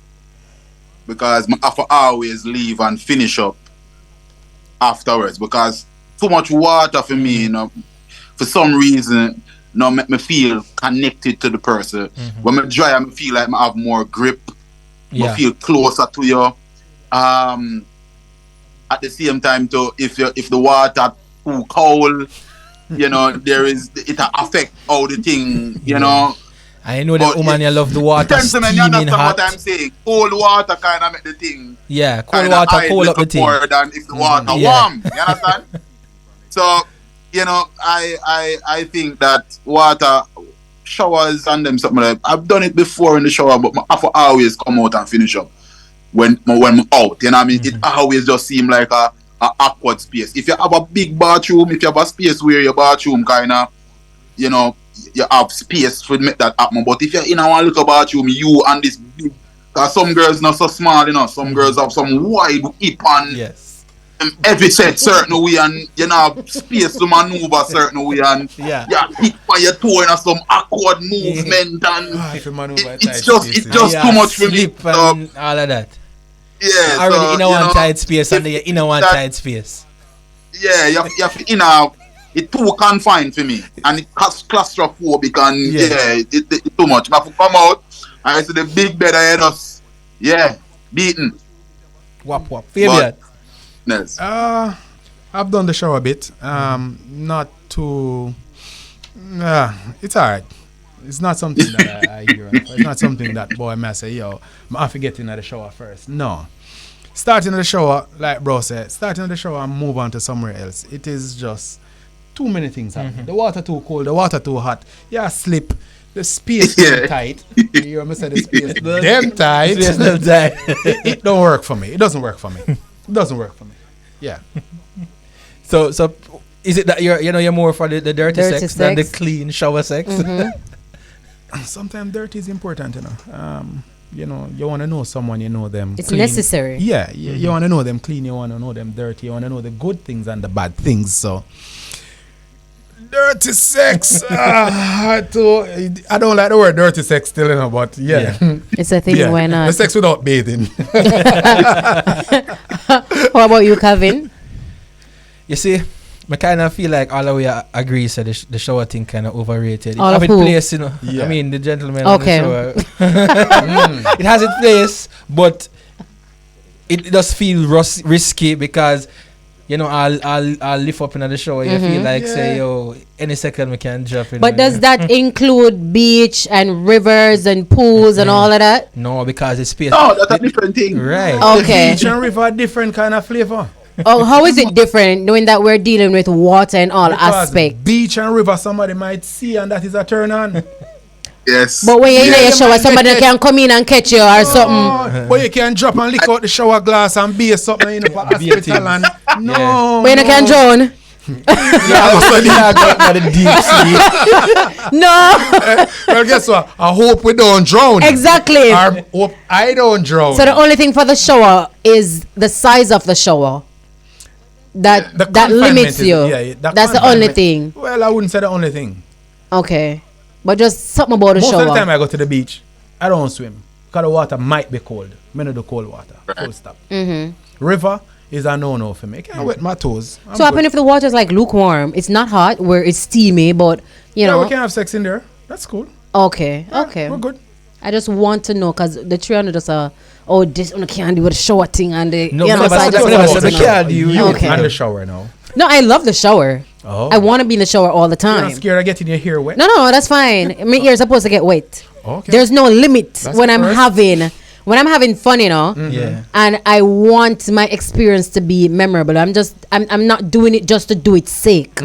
because I have to always leave and finish up afterwards because too much water for me, for some reason, make me feel connected to the person. Mm-hmm. When I dry, I feel like I have more grip. I feel closer to you. At the same time, too, if the water too cold, it affect all the thing, I know that woman, you love the water steaming you understand hot. what I'm saying? Cold water kind of make the thing. Yeah, cold water cold up the thing. More than if the water warm. You understand? So, I think that water showers and them something like I've done it before in the shower, but I have to always come out and finish up when I'm out. You know what I mean? Mm-hmm. It always just seem like a awkward space. If you have a big bathroom, if you have a space where your bathroom kind of, you have space to make that happen. But if you're in one little bathroom, you and this big, because some girls not so small, some girls have some wide hip and every set certain way, and have space to maneuver certain way, and hit by your toe in some awkward movement, and it's just too much for me. And all of that. Yeah, already in one tight space, and you're in one tight space. Yeah, you have to it's too confined for me, and it's claustrophobic, and it's too much. I have to come out, and I see the big bed ahead of us. Yeah, beaten. Wap. Fabian. Yes. I've done the shower a bit. Not too. It's alright. It's not something that I hear. It's not something that boy may say, yo, I have to get into the shower first. No. Starting the shower, like bro said, starting the shower and move on to somewhere else. It is just too many things happen. Mm-hmm. The water too cold, the water too hot. Yeah, slip. The space is tight. You hear me say the space damn tight. It don't work for me. It doesn't work for me. It doesn't work for me. Yeah. So is it that you're more for the dirty sex than the clean shower sex? Mm-hmm. Sometimes dirty is important, you want to know someone, you know them. It's clean. necessary. Yeah, you want to know them clean, you want to know them dirty, you want to know the good things and the bad things. So, dirty sex. I don't like the word dirty sex still, but yeah. It's a thing, why not? The sex without bathing. How about you, Kevin? You see, I kind of feel like all of you agree so the shower thing kind of overrated. All it has its who? place, Yeah. I mean, the gentleman Okay. in the shower. It has its place, but it does feel risky because, I'll lift up in the shower. You feel like, say, any second we can drop in. But does that include beach and rivers and pools and all of that? No, because it's space. Oh, that's a different thing. Right. Okay. Beach and river, different kind of flavor. Oh, how is it different knowing that we're dealing with water and all aspects? Beach and river, somebody might see, and that is a turn on. Yes. But when you're in your shower, somebody can come in and catch you or something. But you can drop and lick out the shower glass and be something for hospital and no. When you can drown. No. Well, guess what? I hope we don't drown. Exactly. I hope I don't drown. So the only thing for the shower is the size of the shower. that The that confinement limits is- you. yeah, that That's the only confinement- thing. Well, I wouldn't say the only thing. Okay, but just something about the Most shower. of the time I go to the beach, I don't swim because the water might be cold. I don't do cold water. Full stop. River is a no-no for me. I can't wet my toes. I'm So happen good. if the water is like lukewarm. It's not hot where it's steamy, but you Yeah, know. we can have sex in there. That's cool. Okay, Yeah, okay. we're good. I just want to know because the 300 just this one can't do with the shower thing and the No, you know, never so I said just that, never want said to the know. can't. You Okay. And the shower now. No, I love the shower. Oh. I want to be in the shower all the You're time. not scared of getting your hair wet? No, that's fine. My ears supposed to get wet. Okay. There's no limit That's when the I'm first. having fun, you know. Yeah. And I want my experience to be memorable. I'm not doing it just to do its sake.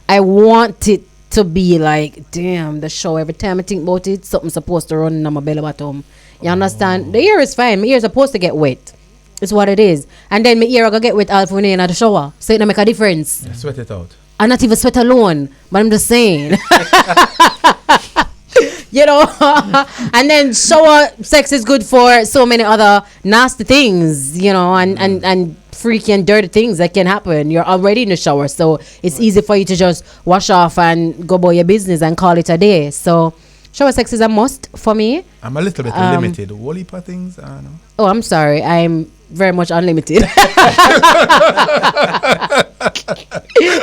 I want it to be like, damn, the show. Every time I think about it, something's supposed to run in my belly bottom. You understand? The ear is fine. My ear is supposed to get wet. It's what it is. And then my ear are gonna get wet half when in the shower. So it don't make a difference. Yeah, sweat it out. I'm not even sweat alone, but I'm just saying. You know, and then shower sex is good for so many other nasty things, you know, and freaky and dirty things that can happen. You're already in the shower, so it's easy for you to just wash off and go about your business and call it a day. So shower sex is a must for me. I'm a little bit limited. Whole heap of things. I don't know. Oh, I'm sorry. I'm very much unlimited.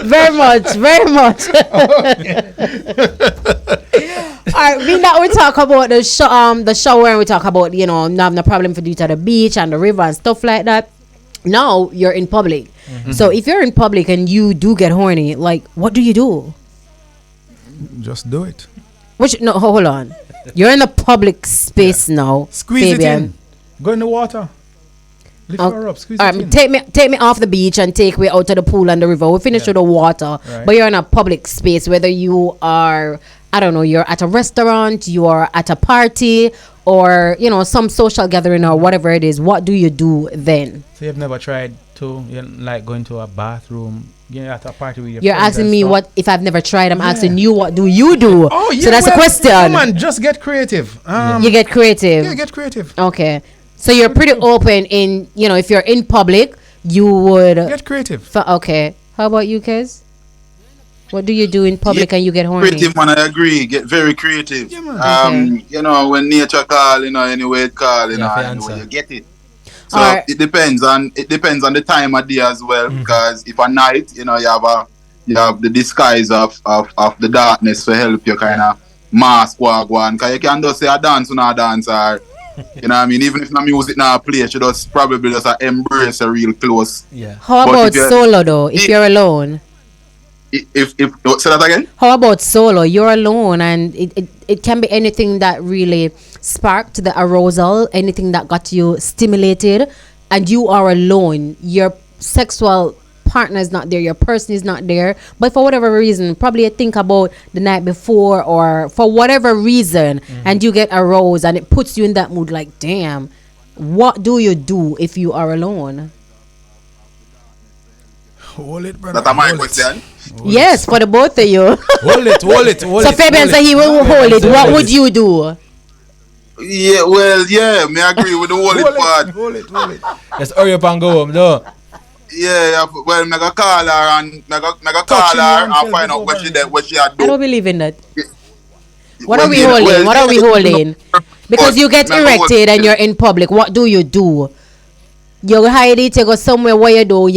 Very much. All right, we now we talk about the shower, and we talk about, you know, not having a problem for you to the beach and the river and stuff like that. Now you're in public. So if you're in public and you do get horny, like, what do you do? Just do it. Hold on. You're in a public space now. Squeeze Fabian. it in. Go in the water. Lift her up. Squeeze All it in. right, take me off the beach and take me out to the pool and the river. We finish with the water, Right. but you're in a public space. Whether you are, I don't know, you're at a restaurant, you are at a party, or you know, some social gathering or whatever it is. What do you do then? So you've never tried to, you know, like going to a bathroom, you know, at a party with your You're friends asking and me stuff? what if I've never tried. I'm Yeah. asking you, what do you do? Oh yeah. So that's well, a question. Come on, just get creative. You get creative. Yeah, get creative. Okay. So you're pretty open in, you know, if you're in public, you would. Get creative. Okay. How about you, Kez? What do you do in public and you get horny? Creative, man, I agree. Get very creative. Yeah, man. You know, when nature call, you know, anyway it call, you Yeah, know, for anyway answer. you get it. So Alright. it depends on the time of day as well. Because if at night, you know, you have the disguise of the darkness to help you kind of mask what go on. Cause you can just say a dance or not dance, or you know what I mean. Even if the music not play, you just probably just embrace a real close. Yeah. How But about if you're- solo though? If you're alone, If say that again. how about solo? You're alone, and it can be anything that really sparked the arousal, anything that got you stimulated, and you are alone. Your sexual partner is not there, your person is not there, but for whatever reason, probably you think about the night before or for whatever reason, and you get aroused, and it puts you in that mood. Like, damn, what do you do if you are alone? Hold it, brother. That's my Hold it. question. Yes, for the both of you. Hold it. So Fabian said he will hold it. What would you do? Yeah, well, yeah, me agree with the whole part. Hold it. Let's hurry up and go home, though. Yeah, well, me go call her and Touching and oneself find out what she had I don't do. believe in that. What Well, are we yeah, holding? well, What are we yeah, holding? Because you get me go hold- erected and you're in public. What do you do? You hide it. You go somewhere. Where you do?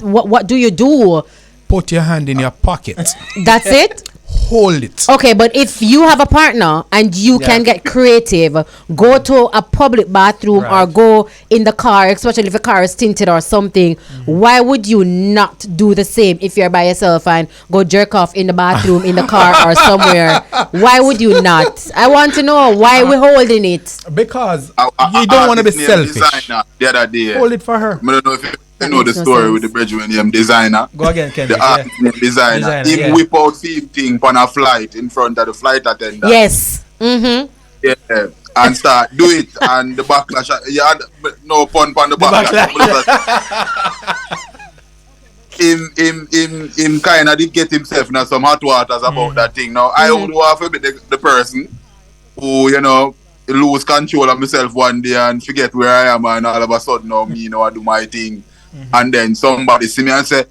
What do you do? Put your hand in your pocket. That's it. Hold it. Okay, but if you have a partner and you can get creative, go to a public bathroom or Right. go in the car, especially if the car is tinted or something. Why would you not do the same if you're by yourself and go jerk off in the bathroom, in the car or somewhere? Why would you not? I want to know why we're holding it. Because I you don't want to be artist named selfish. Designer the other day. Hold it for her. I don't know if you know the makes no story sense. with the brethren named Designer. Go again, Ken. The artist named Designer. Designer, He yeah. whip out same thing on a flight in front of the flight attendant. Yes. Mm-hmm. Yeah. And start do it, and the backlash. Yeah, no pun on the backlash. Him kind of did get himself in some hot waters about that thing. Now I would want to be the person who, you know, lose control of myself one day and forget where I am, and all of a sudden now me, you know, I do my thing and then somebody see me and say,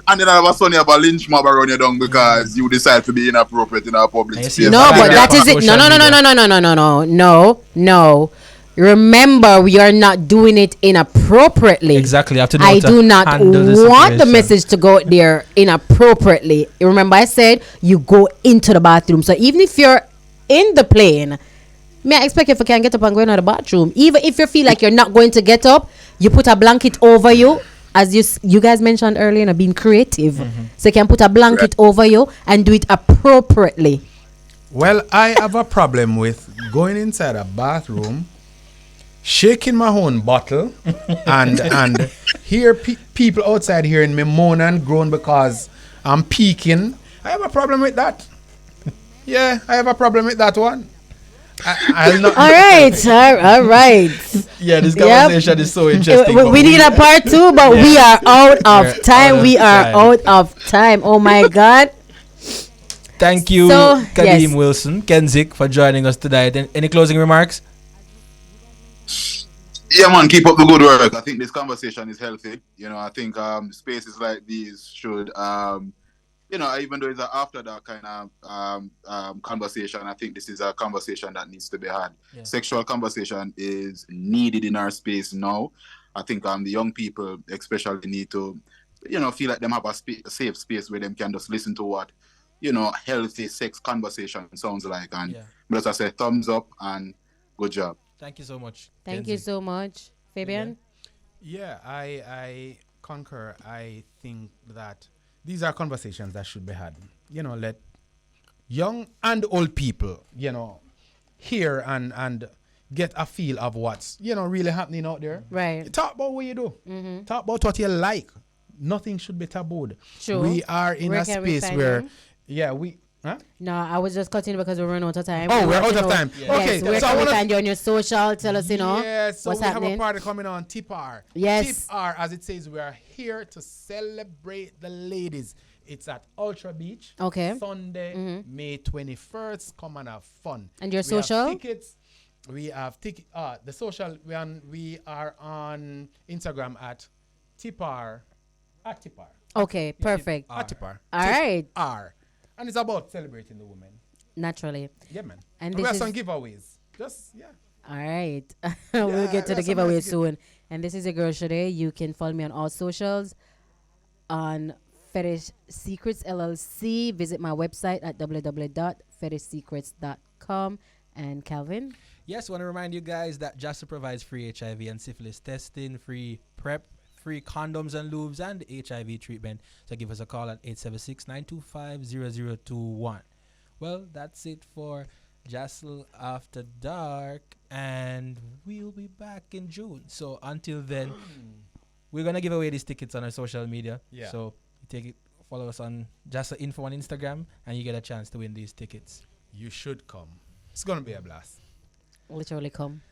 and then all of a sudden you have a lynch mob around you down because you decide to be inappropriate in a public space. No, but that is it. No. Remember, we are not doing it inappropriately. Exactly. You have to know I to do not handle the want the situation. message to go there inappropriately. Remember, I said you go into the bathroom. So even if you're in the plane, may I expect if you can get up and go into the bathroom. Even if you feel like you're not going to get up, you put a blanket over you. As you guys mentioned earlier, being creative. So you can put a blanket over you and do it appropriately. Well, I have a problem with going inside a bathroom, shaking my own bottle, and hear people outside hearing me moan and groan because I'm peeking. I have a problem with that. Yeah, I have a problem with that one. I'll not. All right. Yeah, this conversation is so interesting. We need a part 2, but we are out of time. We are out of time. Oh my God. Thank you, So, Kadeem Wilson, Kenzik, for joining us today. Any closing remarks? Yeah, man, keep up the good work. I think this conversation is healthy. I think spaces like these should, even though it's an after that kind of conversation, I think this is a conversation that needs to be had. Yeah. Sexual conversation is needed in our space now. I think the young people especially need to, feel like them have a safe space where them can just listen to what, healthy sex conversation sounds like. And but as I say, thumbs up and good job. Thank you so much. Thank you so much, Fabian. Yeah, I concur. I think that these are conversations that should be had. Let young and old people, hear and get a feel of what's, really happening out there. Right. Talk about what you do. Talk about what you like. Nothing should be tabooed. Sure. We are in a space where, Huh? No, I was just cutting because we're running out of time. Oh, we're out of time. Yeah. Okay, Yes, where so can we find you on your social? Tell us, Yeah, so what's we happening. have a party coming on, TIPR. Yes. TIPR, as it says, we are here to celebrate the ladies. It's at Ultra Beach. Okay. Sunday, May 21st. Come and have fun. And your we social? have tickets. We have the social. We are on Instagram at TIPR. At TIPR. Okay, perfect. At TIPR. All right. TIPR. And it's about celebrating the women. Naturally. Yeah, man. And we this have is some giveaways. All right. We'll get to the giveaway soon. And this is your girl Shade. You can follow me on all socials on Fetish Secrets LLC. Visit my website at www.fetishsecrets.com. And Calvin? Yes, I want to remind you guys that JASL provides free HIV and syphilis testing, free PrEP, free condoms and lubes, and HIV treatment. So give us a call at 876-925-0021. Well, that's it for JASL After Dark, and we'll be back in June. So until then, we're going to give away these tickets on our social media. Yeah. So follow us on JASL Info on Instagram, and you get a chance to win these tickets. You should come. It's going to be a blast. Literally come.